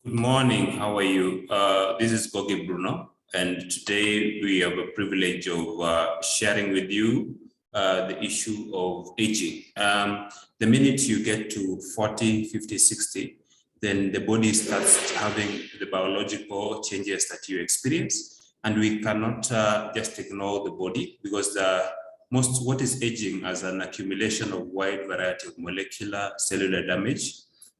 Good morning. How are you? This is Gogi Bruno, and today we have a privilege of sharing with you the issue of aging. The minute you get to 40, 50, 60, then the body starts having the biological changes that you experience, and we cannot just ignore the body because what is aging as an accumulation of wide variety of molecular cellular damage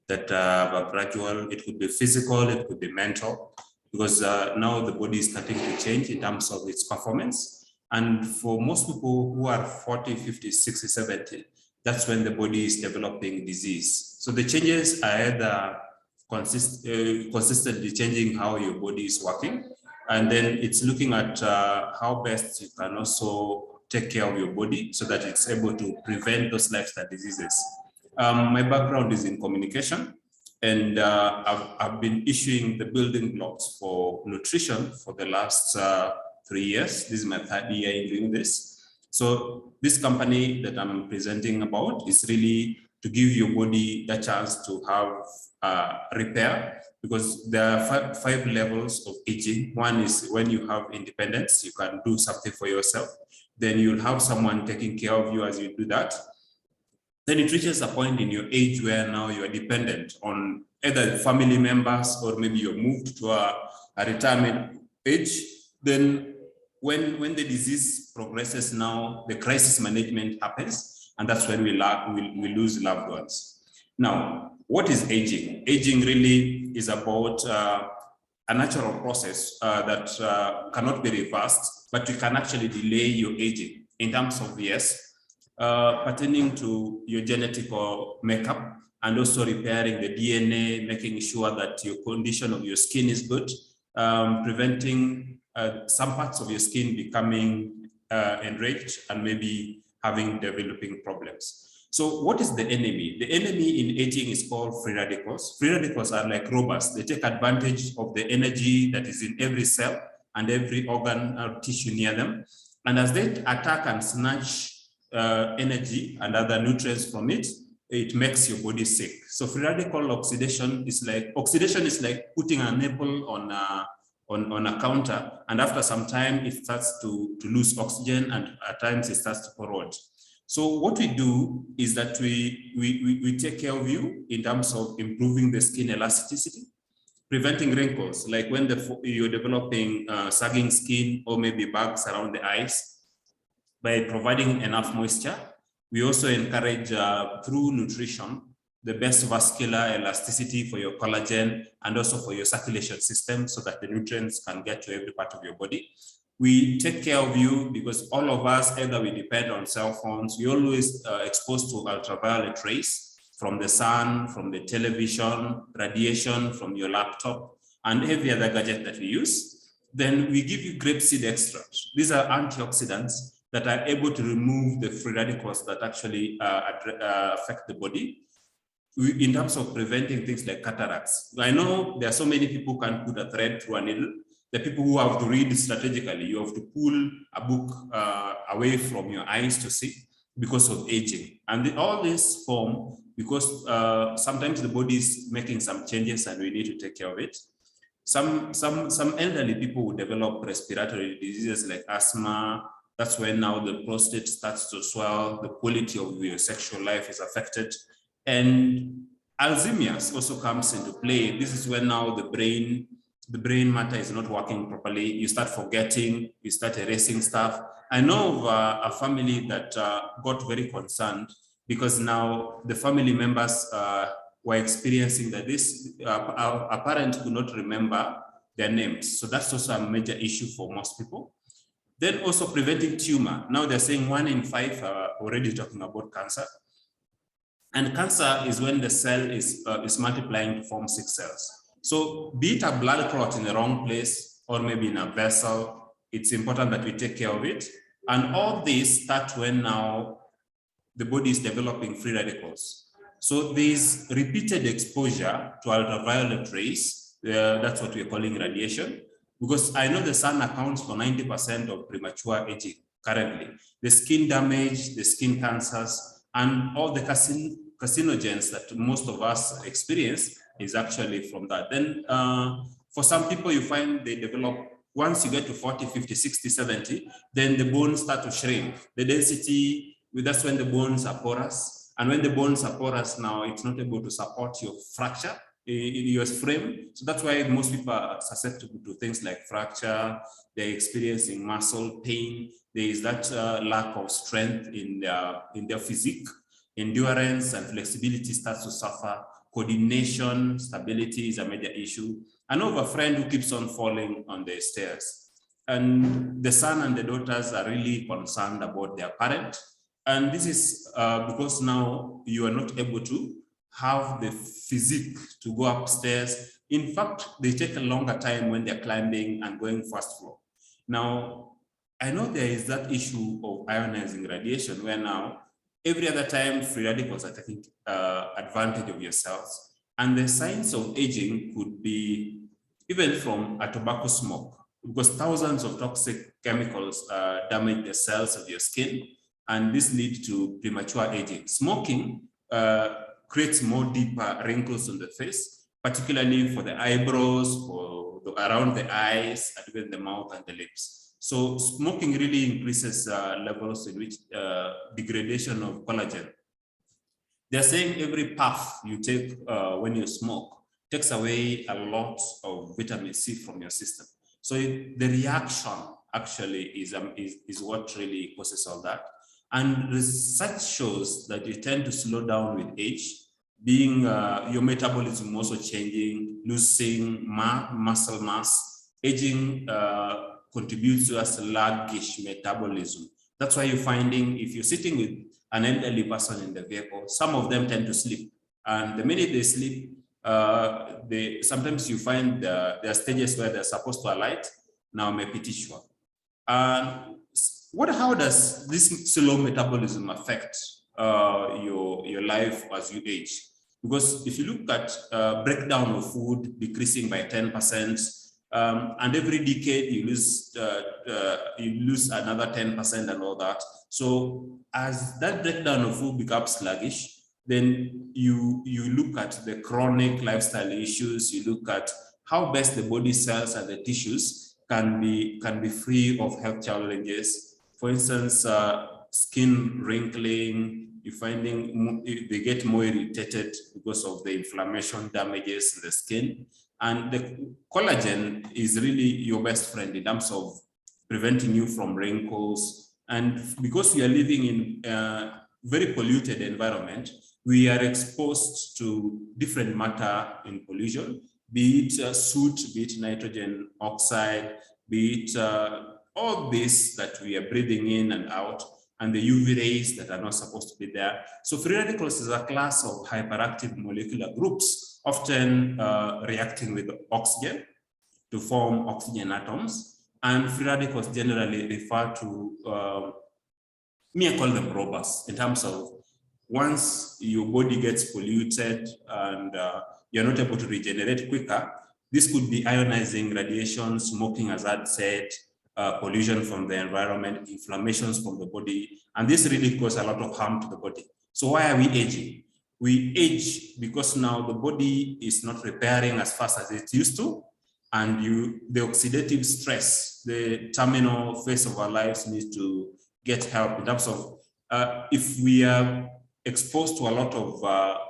that have a gradual, it could be physical, it could be mental, because now the body is starting to change in terms of its performance. And for most people who are 40, 50, 60, 70, that's when the body is developing disease. So the changes are either consistently changing how your body is working, and then it's looking at how best you can also take care of your body so that it's able to prevent those lifestyle diseases. My background is in communication, and I've been issuing the building blocks for nutrition for the last 3 years. This is my 3rd year in doing this. So this company that I'm presenting about is really to give your body the chance to have repair, because there are five levels of aging. One is when you have independence, you can do something for yourself. Then you'll have someone taking care of you as you do that. Then it reaches a point in your age where now you are dependent on either family members or maybe you're moved to a retirement age. Then when the disease progresses now, the crisis management happens, and that's when we lose loved ones. Now, what is aging? Aging really is about a natural process that cannot be reversed, but you can actually delay your aging in terms of, yes, pertaining to your genetic or makeup, and also repairing the DNA, making sure that your condition of your skin is good, preventing some parts of your skin becoming enraged and maybe developing problems. So what is the enemy? The enemy in aging is called free radicals. Free radicals are like robots. They take advantage of the energy that is in every cell and every organ or tissue near them. And as they attack and snatch energy and other nutrients from it, it makes your body sick. So free radical oxidation is like putting an apple on a counter, and after some time it starts to lose oxygen, and at times it starts to corrode. So what we do is that we take care of you in terms of improving the skin elasticity, preventing wrinkles, like when you're developing sagging skin or maybe bags around the eyes. By providing enough moisture, we also encourage through nutrition the best vascular elasticity for your collagen and also for your circulation system, so that the nutrients can get to every part of your body. We take care of you because all of us, either we depend on cell phones, you're always exposed to ultraviolet rays from the sun, from the television, radiation from your laptop, and every other gadget that we use. Then we give you grapeseed extract. These are antioxidants that are able to remove the free radicals that actually affect the body in terms of preventing things like cataracts. I know there are so many people who can put a thread through a needle. The people who have to read strategically, you have to pull a book away from your eyes to see because of aging. And all this form because sometimes the body is making some changes and we need to take care of it. Some elderly people will develop respiratory diseases like asthma. That's when now the prostate starts to swell, the quality of your sexual life is affected. And Alzheimer's also comes into play. This is when now the brain matter is not working properly. You start forgetting, you start erasing stuff. I know of a family that got very concerned because now the family members were experiencing that a parent could not remember their names. So that's also a major issue for most people. Then also preventing tumor. Now they're saying 1 in 5 are already talking about cancer. And cancer is when the cell is multiplying to form 6 cells. So be it a blood clot in the wrong place or maybe in a vessel, it's important that we take care of it. And all this starts when now the body is developing free radicals. So there's repeated exposure to ultraviolet rays. That's what we're calling radiation. Because I know the sun accounts for 90% of premature aging currently. The skin damage, the skin cancers, and all the carcinogens that most of us experience is actually from that. Then for some people, you find they develop, once you get to 40, 50, 60, 70, then the bones start to shrink. The density, that's when the bones are porous. And when the bones are porous now, it's not able to support your fracture in your frame. So that's why most people are susceptible to things like fracture. They're experiencing muscle pain. There is that lack of strength in their physique. Endurance and flexibility starts to suffer. Coordination, stability is a major issue. I know of a friend who keeps on falling on the stairs, and the son and the daughters are really concerned about their parent. And this is because now you are not able to have the physique to go upstairs. In fact, they take a longer time when they're climbing and going first floor. Now, I know there is that issue of ionizing radiation where now every other time free radicals are taking advantage of your cells. And the signs of aging could be even from a tobacco smoke, because thousands of toxic chemicals damage the cells of your skin, and this leads to premature aging. Smoking creates more deeper wrinkles on the face, particularly for the eyebrows, for around the eyes, and even the mouth and the lips. So smoking really increases levels in which degradation of collagen. They're saying every puff you take when you smoke takes away a lot of vitamin C from your system. So the reaction actually is what really causes all that. And research shows that you tend to slow down with age, being your metabolism also changing, losing muscle mass. Aging contributes to a sluggish metabolism. That's why you're finding if you're sitting with an elderly person in the vehicle, some of them tend to sleep. And the minute they sleep, sometimes you find there are stages where they're supposed to alight, now mepitishwa. And how does this slow metabolism affect your life as you age? Because if you look at breakdown of food decreasing by 10%, and every decade you lose another 10% and all that. So as that breakdown of food becomes sluggish, then you look at the chronic lifestyle issues. You look at how best the body cells and the tissues can be free of health challenges. For instance, skin wrinkling. You're finding they get more irritated because of the inflammation damages the skin. And the collagen is really your best friend in terms of preventing you from wrinkles. And because we are living in a very polluted environment, we are exposed to different matter in pollution, be it soot, be it nitrogen oxide, be it all this that we are breathing in and out, and the UV rays that are not supposed to be there. So free radicals is a class of hyperactive molecular groups, often reacting with oxygen to form oxygen atoms. And free radicals generally refer to, I call them robbers, in terms of once your body gets polluted and you're not able to regenerate quicker, this could be ionizing radiation, smoking, as I'd said, pollution from the environment, inflammations from the body, and this really causes a lot of harm to the body. So why are we aging? We age because now the body is not repairing as fast as it used to, and the oxidative stress, the terminal phase of our lives, needs to get help in terms of if we are exposed to a lot of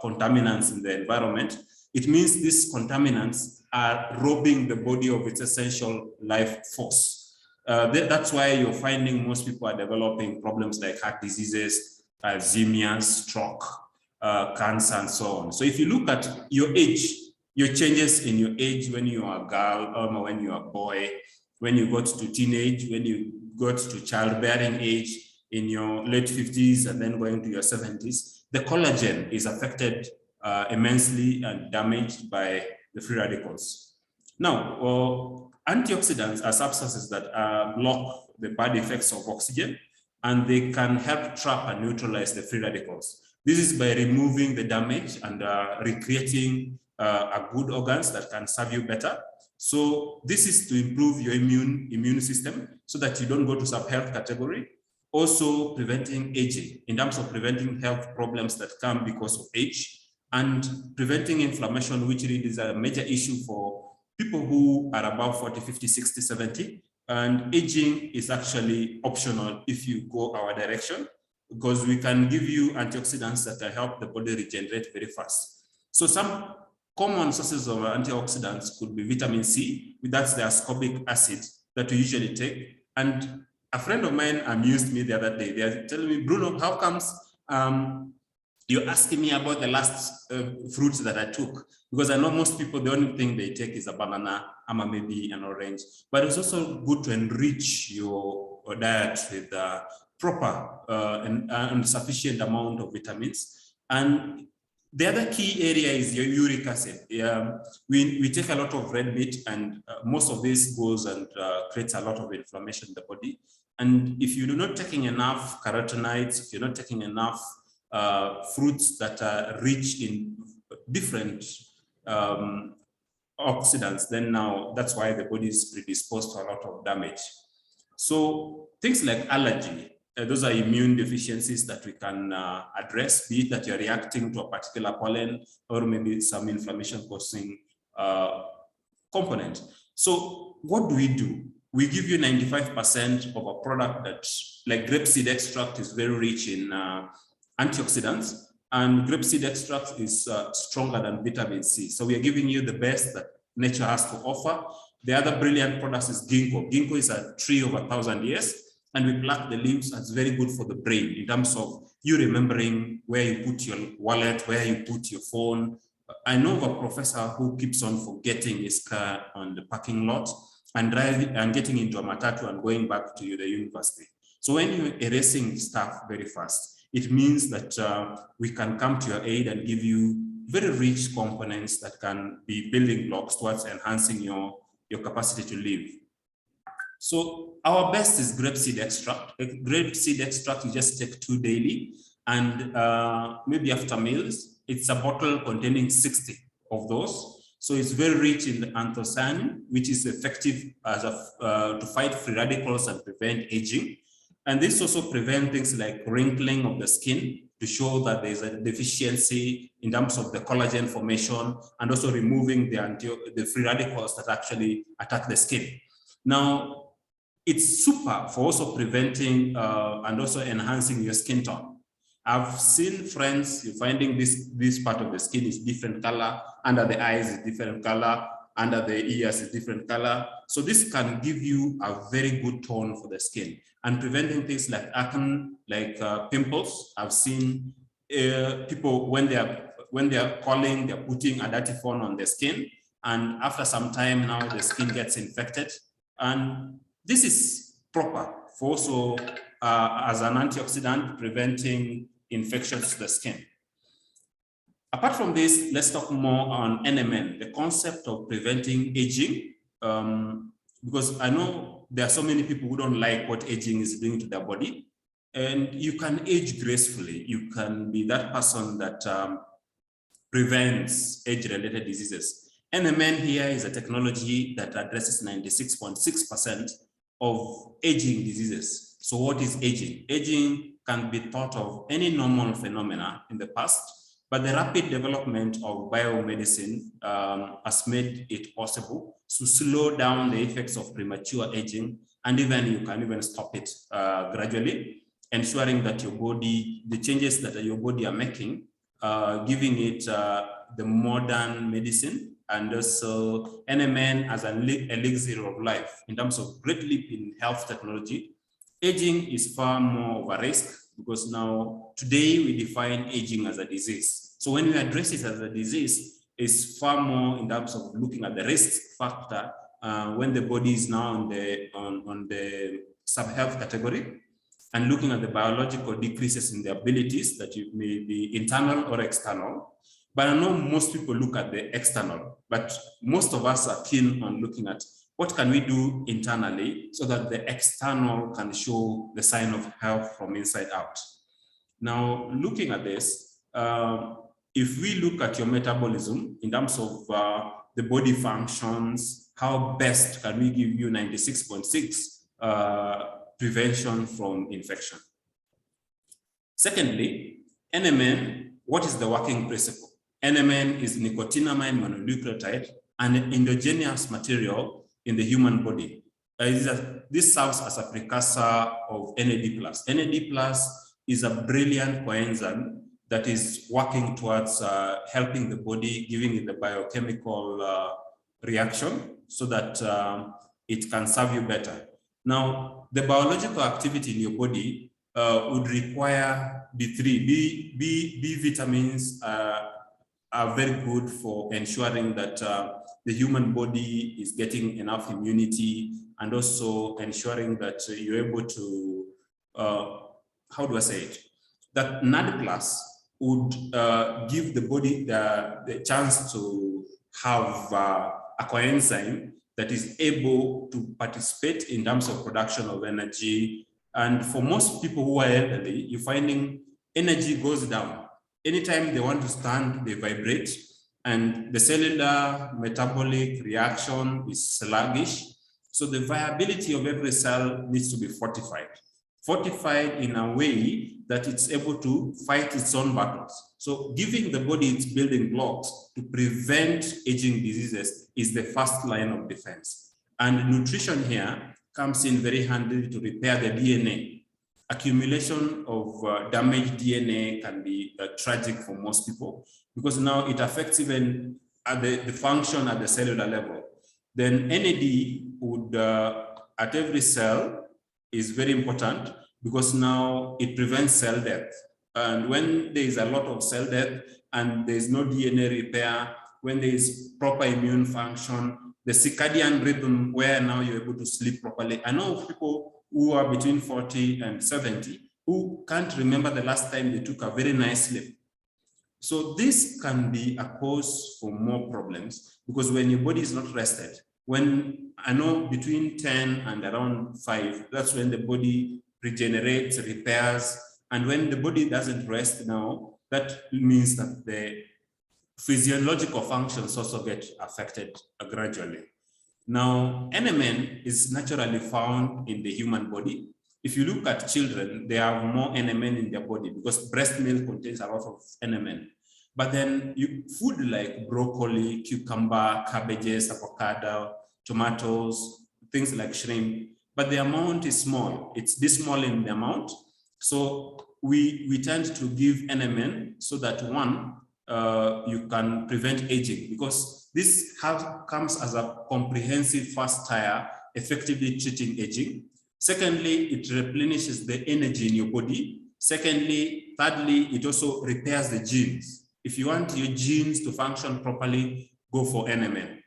contaminants in the environment, it means these contaminants are robbing the body of its essential life force. That's why you're finding most people are developing problems like heart diseases, Alzheimer's, stroke, cancer, and so on. So if you look at your age, your changes in your age when you are a girl or when you are a boy, when you got to teenage, when you got to childbearing age, in your late 50s and then going to your 70s, the collagen is affected immensely and damaged by the free radicals. Now, antioxidants are substances that block the bad effects of oxygen, and they can help trap and neutralize the free radicals. This is by removing the damage and recreating a good organs that can serve you better. So this is to improve your immune system so that you don't go to sub-health category also preventing aging in terms of preventing health problems that come because of age, and preventing inflammation, which really is a major issue for people who are above 40, 50, 60, 70. And aging is actually optional if you go our direction, because we can give you antioxidants that help the body regenerate very fast. So some common sources of antioxidants could be vitamin C, that's the ascorbic acid that we usually take. And a friend of mine amused me the other day. They are telling me, Bruno, how comes you're asking me about the last fruits that I took? Because I know most people, the only thing they take is a banana, or maybe an orange. But it's also good to enrich your diet with proper and sufficient amount of vitamins. And the other key area is your uric acid. We take a lot of red meat, and most of this goes and creates a lot of inflammation in the body. And if you're not taking enough carotenoids, if you're not taking enough fruits that are rich in different oxidants, then now that's why the body is predisposed to a lot of damage. So things like allergy, those are immune deficiencies that we can address, be it that you're reacting to a particular pollen or maybe some inflammation causing component. So what do? We give you 95% of a product that, like grapeseed extract, is very rich in antioxidants, and grapeseed extract is stronger than vitamin C. So we are giving you the best that nature has to offer. The other brilliant product is ginkgo. Ginkgo is a tree of 1,000 years, and we pluck the leaves. That's very good for the brain in terms of you remembering where you put your wallet, where you put your phone. I know of a professor who keeps on forgetting his car on the parking lot and driving and getting into a matatu and going back to the university. So when you're erasing stuff very fast, it means that we can come to your aid and give you very rich components that can be building blocks towards enhancing your capacity to live. So our best is grapeseed extract. Grapeseed extract, you just take 2 daily, and maybe after meals, it's a bottle containing 60 of those. So it's very rich in anthocyanin, which is effective as to fight free radicals and prevent aging. And this also prevents things like wrinkling of the skin, to show that there's a deficiency in terms of the collagen formation, and also removing the free radicals that actually attack the skin. Now, it's super for also preventing and also enhancing your skin tone. I've seen friends, you're finding this part of the skin is different color, under the eyes is different color, under the ears is different color. So this can give you a very good tone for the skin, and preventing things like acne, like pimples. I've seen people when they are calling, they're putting a dirty phone on their skin, and after some time now the skin gets infected. And this is proper for also as an antioxidant preventing infections to the skin. Apart from this, let's talk more on NMN, the concept of preventing aging, because I know there are so many people who don't like what aging is doing to their body. And you can age gracefully. You can be that person that prevents age-related diseases. NMN here is a technology that addresses 96.6% of aging diseases. So what is aging? Aging can be thought of any normal phenomena in the past, but the rapid development of biomedicine has made it possible to slow down the effects of premature aging, and even you can even stop it gradually, ensuring that your body, the changes that your body are making, giving it the modern medicine, and also NMN as an elixir of life in terms of great leap in health technology. Aging is far more of a risk, because now today we define aging as a disease. So when we address it as a disease, it's far more in terms of looking at the risk factor when the body is now on the sub-health category, and looking at the biological decreases in the abilities that you may be internal or external. But I know most people look at the external, but most of us are keen on looking at what can we do internally so that the external can show the sign of health from inside out. Now, looking at this, if we look at your metabolism in terms of the body functions, how best can we give you 96.6 prevention from infection. Secondly, NMN, what is the working principle? NMN is nicotinamide mononucleotide, an endogenous material in the human body. This serves as a precursor of NAD+. NAD+ is a brilliant coenzyme that is working towards helping the body, giving it the biochemical reaction so that it can serve you better. Now, the biological activity in your body would require B3. B vitamins are very good for ensuring that the human body is getting enough immunity, and also ensuring that you're able to, how do I say it? That NAD+ would give the body the chance to have a coenzyme that is able to participate in terms of production of energy. And for most people who are elderly, you're finding energy goes down. Anytime they want to stand, they vibrate, and the cellular metabolic reaction is sluggish. So the viability of every cell needs to be fortified. Fortified in a way that it's able to fight its own battles. So giving the body its building blocks to prevent aging diseases is the first line of defense. And nutrition here comes in very handy to repair the DNA. Accumulation of damaged DNA can be tragic for most people, because now it affects even at the function at the cellular level. Then NAD would, at every cell, is very important, because now it prevents cell death. And when there is a lot of cell death and there is no DNA repair, when there is proper immune function, the circadian rhythm where now you're able to sleep properly. I know of people who are between 40 and 70 who can't remember the last time they took a very nice sleep. So this can be a cause for more problems, because when your body is not rested, when I know between 10 and around 5, that's when the body regenerates, repairs. And when the body doesn't rest now, that means that the physiological functions also get affected gradually. Now, NMN is naturally found in the human body. If you look at children, they have more NMN in their body because breast milk contains a lot of NMN. But then food like broccoli, cucumber, cabbages, avocado, tomatoes, things like shrimp, but the amount is small. It's this small in the amount. So we tend to give NMN so that one, you can prevent aging, because this comes as a comprehensive first tier, effectively treating aging. Secondly, it replenishes the energy in your body. Thirdly, it also repairs the genes. If you want your genes to function properly, go for NMN.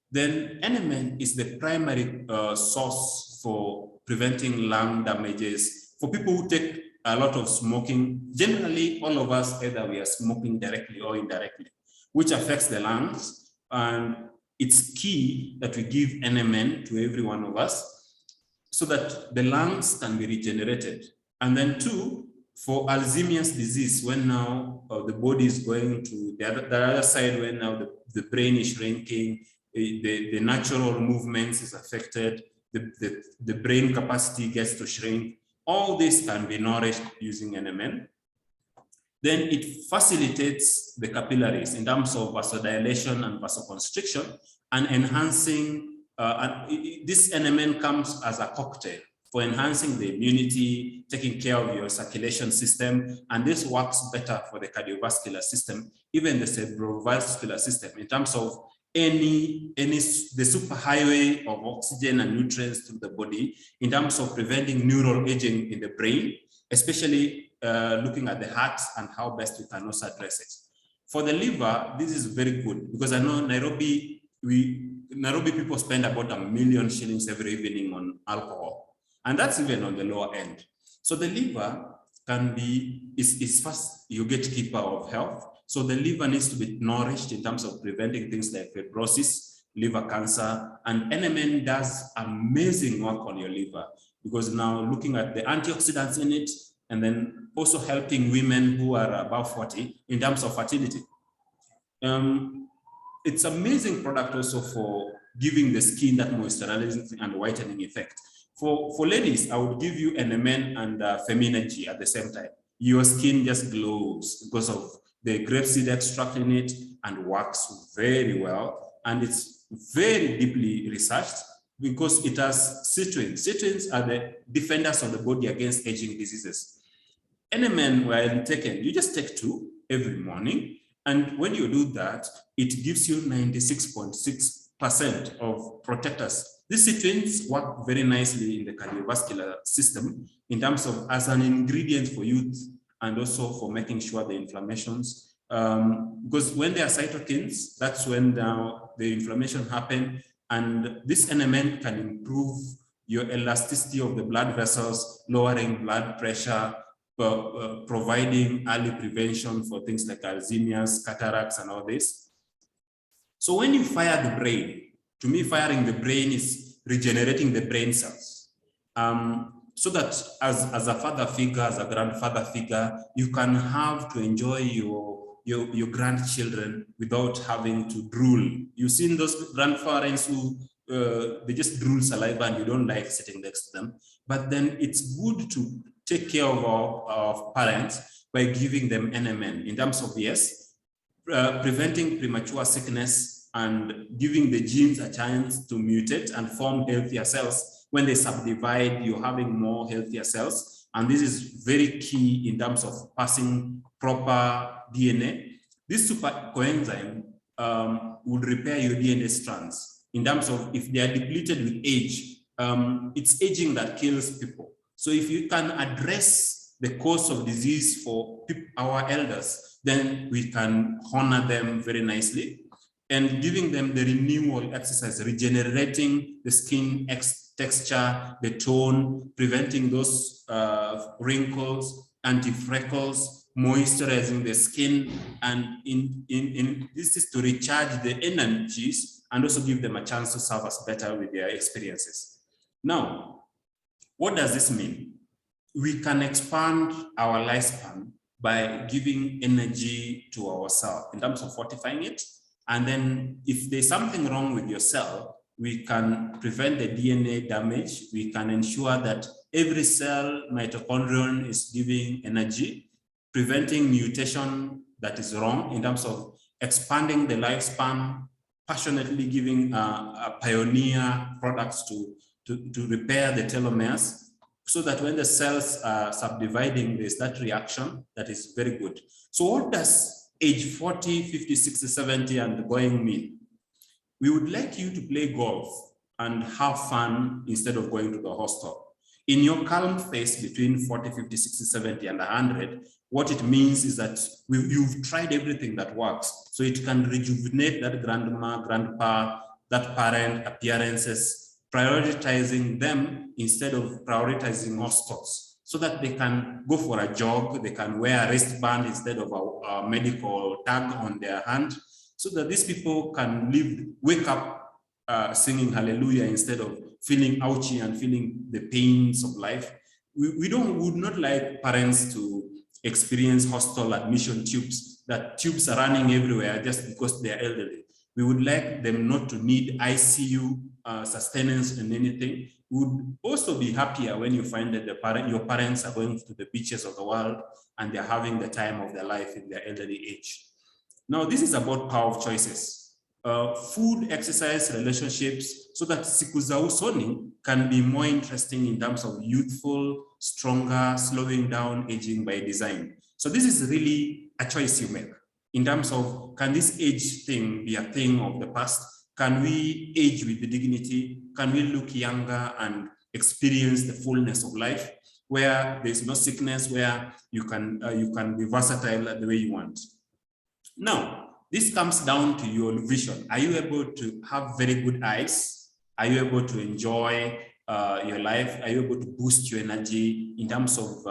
Then NMN is the primary source for preventing lung damages. For people who take a lot of smoking, generally all of us, either we are smoking directly or indirectly, which affects the lungs. And it's key that we give NMN to every one of us so that the lungs can be regenerated. And then two, for Alzheimer's disease, when now the body is going to the other side, when now the brain is shrinking, the natural movements is affected, the brain capacity gets to shrink. All this can be nourished using NMN. Then it facilitates the capillaries in terms of vasodilation and vasoconstriction, and enhancing, this NMN comes as a cocktail for enhancing the immunity, taking care of your circulation system, and this works better for the cardiovascular system, even the cerebrovascular system, in terms of the superhighway of oxygen and nutrients to the body, in terms of preventing neural aging in the brain, especially looking at the heart and how best we can also address it. For the liver, this is very good, because I know Nairobi people spend about ₦1 million every evening on alcohol. And that's even on the lower end. So the liver is first your gatekeeper of health. So the liver needs to be nourished in terms of preventing things like fibrosis, liver cancer, and NMN does amazing work on your liver, because now looking at the antioxidants in it, and then also helping women who are above 40 in terms of fertility. It's an amazing product also for giving the skin that moisturizing and whitening effect. For ladies, I would give you NMN and Feminergy at the same time. Your skin just glows because of the grapeseed extract in it and works very well. And it's very deeply researched because it has citrins. Citrins are the defenders of the body against aging diseases. NMN, while taken, you just take 2 every morning. And when you do that, it gives you 96.6% of protectors. These citrins work very nicely in the cardiovascular system in terms of as an ingredient for youth and also for making sure the inflammations, because when there are cytokines, that's when the inflammation happens. And this NMN can improve your elasticity of the blood vessels, lowering blood pressure, providing early prevention for things like Alzheimer's, cataracts, and all this. So when you fire the brain, to me, firing the brain is regenerating the brain cells. So that as a father figure, as a grandfather figure, you can have to enjoy your grandchildren without having to drool. You've seen those grandparents who they just drool saliva and you don't like sitting next to them. But then it's good to take care of our parents by giving them NMN in terms of, yes, preventing premature sickness and giving the genes a chance to mutate and form healthier cells. When they subdivide, you're having more healthier cells. And this is very key in terms of passing proper DNA. This super coenzyme would repair your DNA strands in terms of if they are depleted with age. It's aging that kills people. So if you can address the cause of disease for our elders, then we can honor them very nicely. And giving them the renewal exercise, regenerating the skin texture, the tone, preventing those wrinkles, anti-freckles, moisturizing the skin, and this is to recharge the energies and also give them a chance to serve us better with their experiences. Now, what does this mean? We can expand our lifespan by giving energy to our cell in terms of fortifying it. And then if there's something wrong with your cell, we can prevent the DNA damage. We can ensure that every cell mitochondrion is giving energy, preventing mutation that is wrong in terms of expanding the lifespan, passionately giving pioneer products to repair the telomeres, so that when the cells are subdividing, there's that reaction that is very good. So what does age 40, 50, 60, 70 and going mean? We would like you to play golf and have fun instead of going to the hostel. In your calm phase between 40, 50, 60, 70 and 100, what it means is that you've tried everything that works. So it can rejuvenate that grandma, grandpa, that parent appearances, prioritizing them instead of prioritizing hostels, so that they can go for a jog, they can wear a wristband instead of a medical tag on their hand, so that these people can wake up singing hallelujah instead of feeling ouchy and feeling the pains of life. We would not like parents to experience hostel admission tubes, that tubes are running everywhere just because they're elderly. We would like them not to need ICU sustenance and anything. We would also be happier when you find that your parents are going to the beaches of the world and they're having the time of their life in their elderly age. Now, this is about power of choices. Food, exercise, relationships, so that siku za usoni can be more interesting in terms of youthful, stronger, slowing down aging by design. So this is really a choice you make in terms of, can this age thing be a thing of the past? Can we age with the dignity? Can we look younger and experience the fullness of life, where there's no sickness, where you can be versatile the way you want? Now, this comes down to your vision. Are you able to have very good eyes? Are you able to enjoy your life? Are you able to boost your energy in terms of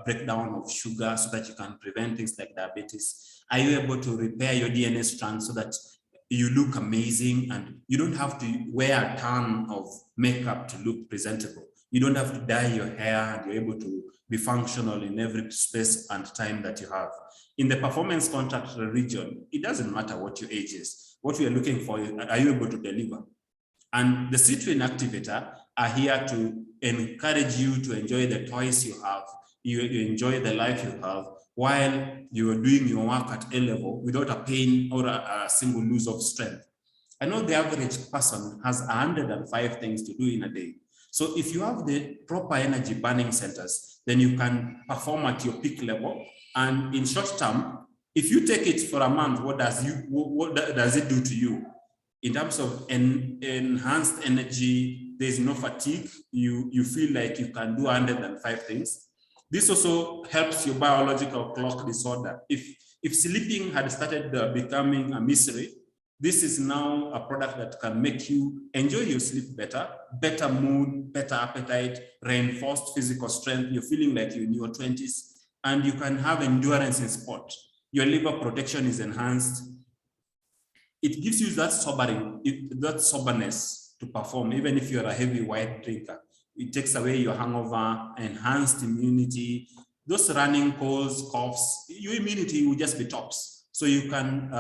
breakdown of sugar so that you can prevent things like diabetes? Are you able to repair your DNA strand so that you look amazing and you don't have to wear a ton of makeup to look presentable? You don't have to dye your hair and you're able to be functional in every space and time that you have. In the performance contract region, it doesn't matter what your age is. What we are looking for is, are you able to deliver? And the citrulline activator are here to encourage you to enjoy the toys you have, you enjoy the life you have, while you are doing your work at A level without a pain or a single lose of strength. I know the average person has 105 things to do in a day. So if you have the proper energy burning centers, then you can perform at your peak level. And in short term, if you take it for a month, what does it do to you? In terms of enhanced energy, there's no fatigue. You feel like you can do 105 things. This also helps your biological clock disorder. If sleeping had started becoming a misery, this is now a product that can make you enjoy your sleep better, better mood, better appetite, reinforced physical strength. You're feeling like you're in your 20s, and you can have endurance in sport. Your liver protection is enhanced. It gives you that soberness to perform, even if you're a heavy white drinker. It takes away your hangover, enhanced immunity. Those running colds, coughs, your immunity will just be tops. So you can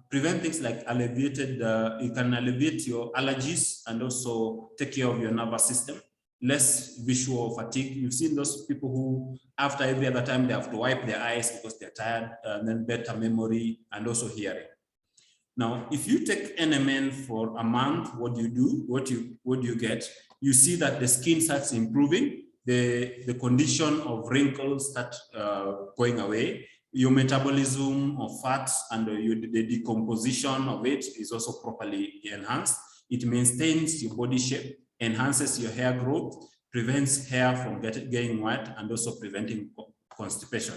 prevent things like you can alleviate your allergies and also take care of your nervous system. Less visual fatigue. You've seen those people who, after every other time, they have to wipe their eyes because they're tired, and then better memory and also hearing. Now, if you take NMN for a month, what do you do? What do you get? You see that the skin starts improving, the condition of wrinkles start going away, your metabolism of fats and the decomposition of it is also properly enhanced. It maintains your body shape, enhances your hair growth, prevents hair from getting wet, and also preventing constipation.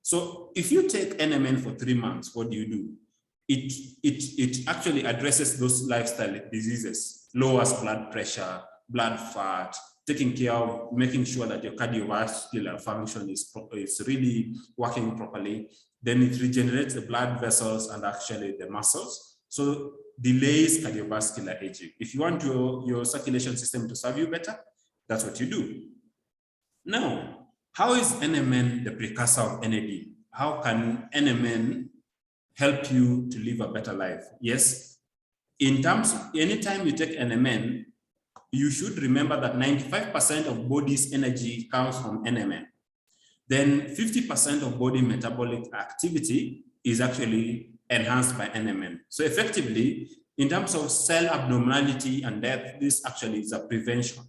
So if you take NMN for 3 months, what do? It actually addresses those lifestyle diseases, lowers blood pressure, blood fat, taking care of making sure that your cardiovascular function is really working properly. Then it regenerates the blood vessels and actually the muscles. So delays cardiovascular aging. If you want your circulation system to serve you better, that's what you do. Now, how is NMN the precursor of NAD? How can NMN help you to live a better life? Yes, in terms of anytime you take NMN, you should remember that 95% of body's energy comes from NMN. Then 50% of body metabolic activity is actually enhanced by NMN. So effectively, in terms of cell abnormality and death, this actually is a prevention.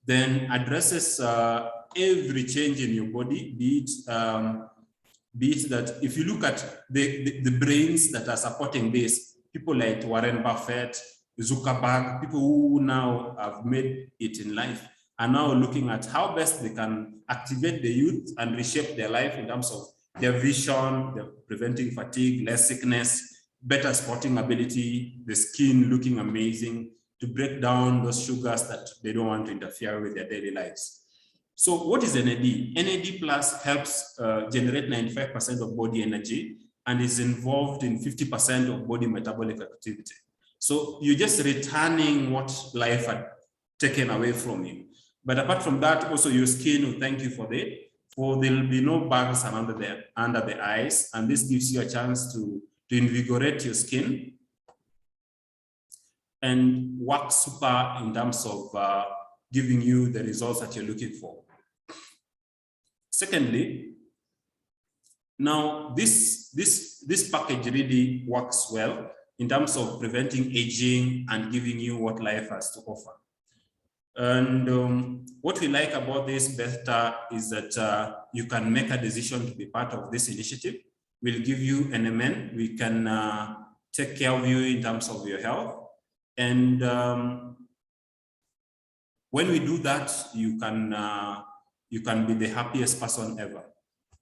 Then addresses every change in your body, be it that if you look at the brains that are supporting this, people like Warren Buffett, Zuckerberg, people who now have made it in life, are now looking at how best they can activate the youth and reshape their life in terms of their vision, their preventing fatigue, less sickness, better sporting ability, the skin looking amazing, to break down those sugars that they don't want to interfere with their daily lives. So what is NAD? NAD plus helps generate 95% of body energy and is involved in 50% of body metabolic activity. So you're just returning what life had taken away from you. But apart from that, also your skin will thank you for that. For there'll be no bags under the eyes, and this gives you a chance to invigorate your skin and work super in terms of giving you the results that you're looking for. Secondly, now this package really works well in terms of preventing aging and giving you what life has to offer. And what we like about this better is that you can make a decision to be part of this initiative. We'll give you NMN. We can take care of you in terms of your health. And when we do that, you can be the happiest person ever.